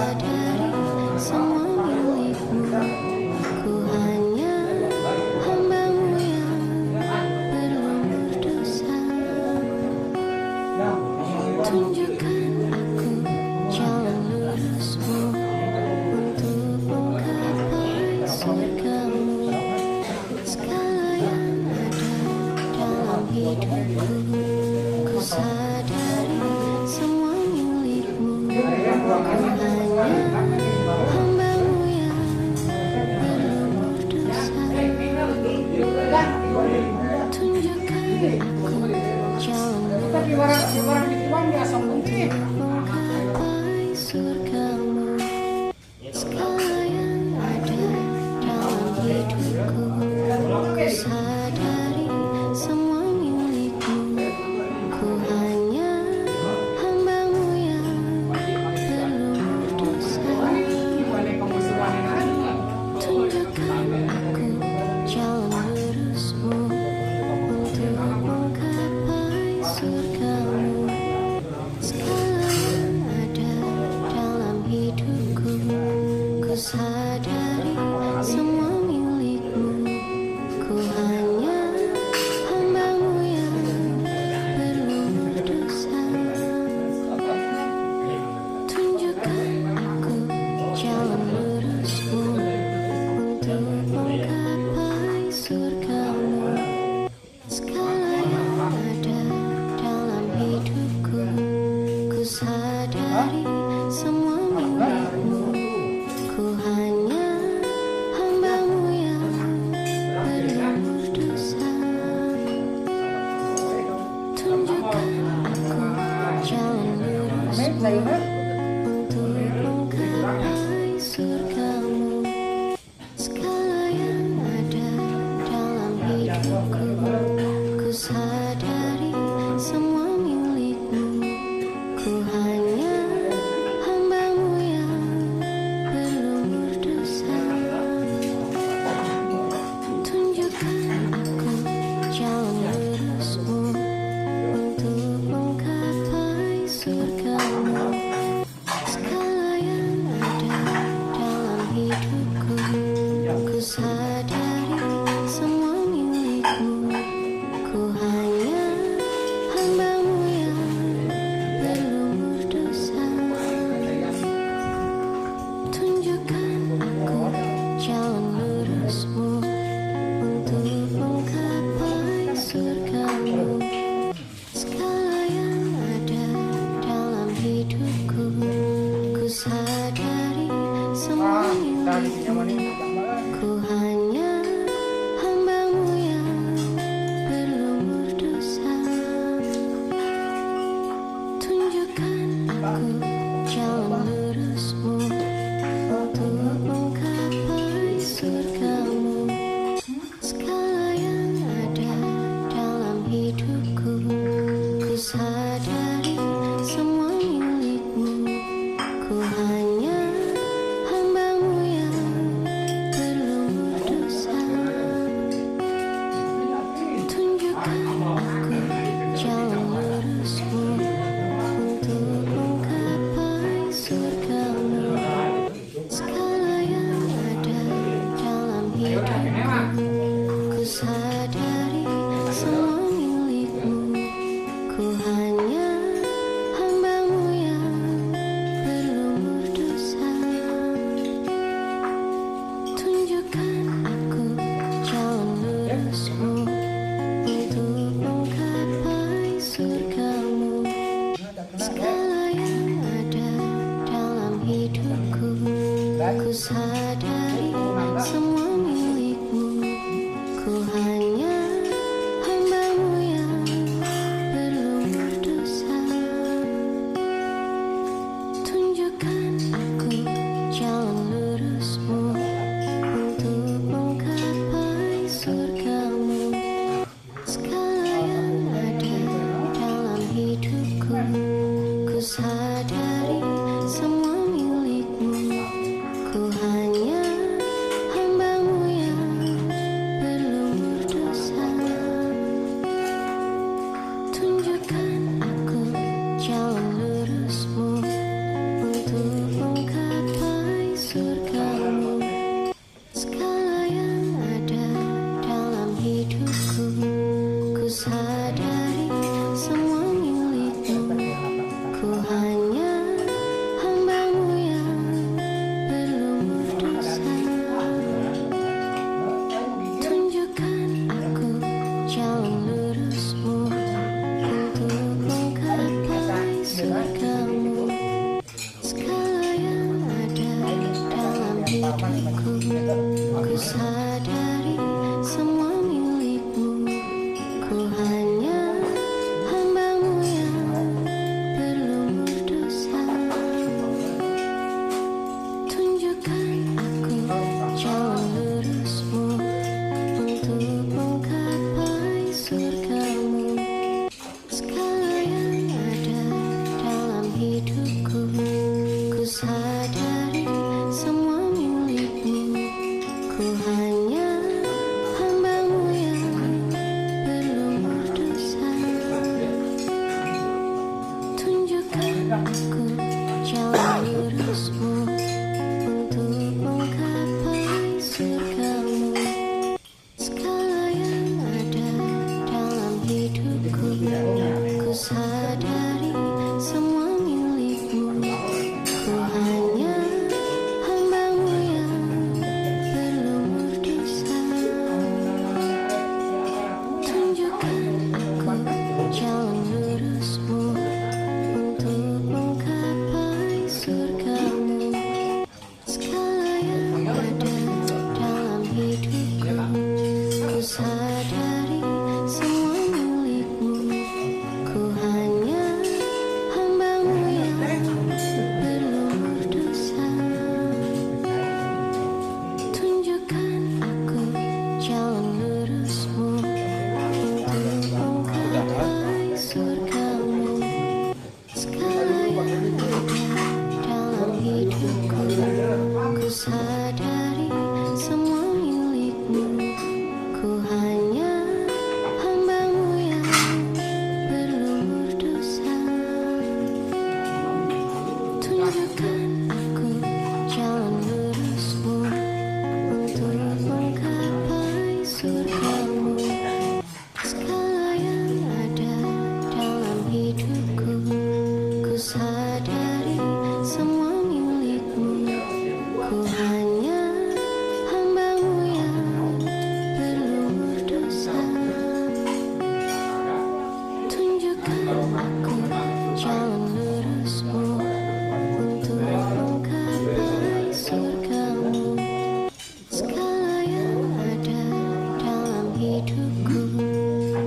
sadari semua milikmu. Ku hanya hamba-Mu yang belum berdosa. Tunjukkan aku jalan lurus-Mu untuk menggapai surga-Mu. Segala yang ada dalam hidupku, ku sadari semua milik-Mu. Ku hanya hamba-Mu yang belum berdosa. Tunjukkan aku jalan lurus-Mu untuk menggapai surga-Mu. Segala yang ada dalam hidupku, ku sadari semua milik-Mu. Ku hanya hamba-Mu yang belum berdosa. Tunjukkan aku jalan lurus-Mu untuk menggapai surga-Mu. Segala yang ada dalam hidupku, ku sadari semua milik-Mu. Ku hanya hamba-Mu yang belum berdosa. Tunjukkan aku jalan lurus-Mu untuk menggapai surga-Mu. Segala yang ada dalam hidupku, ku sadari semua milik-Mu. Ku hanya hamba-Mu yang belum berdosa. Tunjukkan aku jalan lurus-Mu untuk menggapai surga-Mu. Segala yang ada dalam hidupku, ku sadari semua milik-Mu. Ku hanya hamba-Mu yang belum berdosa. Tunjukkan aku jalan lurus-Mu untuk menggapai surga-Mu. Segala yang ada dalam hidupku, ku sadari semua milik-Mu. Ku hanya hamba-Mu yang belum berdosa. Tunjukkan aku jalan lurus-Mu untuk menggapai surga-Mu. Segala yang ada dalam hidupku, ku sadari semua milik-Mu. Ku hanya hamba-Mu yang belum berdosa. Tunjukkan aku jalan lurus-Mu untuk menggapai surga-Mu. Segala yang ada dalam hidupku, ku sadari semua milik-Mu. Ku hanya hamba-Mu yang belum berdosa. Tunjukkan aku jalan lurus-Mu untuk menggapai surga-Mu. Segala yang ada dalam hidupku, ku sadari semua milik-Mu. Ku hanya hamba-Mu yang belum berdosa. Tunjukkan aku jalan lurus-Mu untuk menggapai surga-Mu. Segala yang ada dalam hidupku, ku sadari semua milik-Mu. Ku hanya hamba-Mu yang belum berdosa. Tunjukkan aku jalan lurus-Mu untuk menggapai surga-Mu. Segala yang ada dalam hidupku, ku sadari semua milik-Mu. Ku hanya hamba-Mu yang belum berdosa. Tunjukkan aku jalan lurus-Mu untuk menggapai sadari semua milikmu. Ku hanya hambamu yang berlumur dosa. Tunjukkan aku jalan lurusmu untuk menggapai surgamu. Segala yang ada dalam hidupku, ku sadari semua milikmu. Ku hanya hambamu yang berlumur dosa. Tunjukkan aku jalan lurusmu untuk menggapai surgamu. Segala yang ada dalam hidupku, ku sadari semua milikmu. Ku hanya hambamu yang berlumur dosa. Tunjukkan aku jalan lurusmu untuk menggapai surgamu. Segala yang ada dalam hidupku, ku sadari semua milikmu. Ku hanya hambamu yang berlumur dosa. Tunjukkan aku jalan lurusmu untuk menggapai surgamu. Segala yang ada dalam hidupku, ku sadari semua milikmu. Ku hanya hambamu yang berlumur dosa. Tunjukkan aku jalan lurusmu untuk menggapai surgamu. Segala yang ada dalam hidupku, ku sadari semua milikmu. Ku hanya hambamu yang berlumur dosa. Tunjukkan aku jalan lurusmu untuk menggapai surgamu. Segala yang ada dalam hidupku, ku sadari semua milikmu. Ku hanya hambamu yang berlumur dosa. Tunjukkan aku jalan lurusmu untuk menggapai surgamu. Segala yang ada dalam hidupku,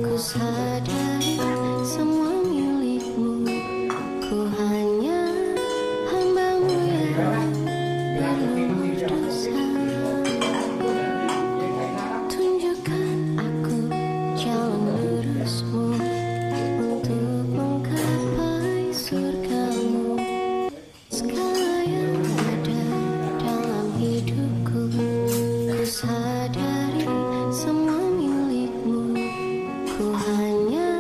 ku sadari semua milikmu. Ku hanya hambamu yang berlumur dosa. Tunjukkan aku jalan lurusmu untuk menggapai surgamu. Segala yang ada dalam hidupku, ku sadari semua milikmu. Ku hanya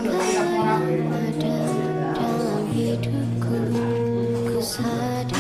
segala yang ada dalam hidupku. Ku sadar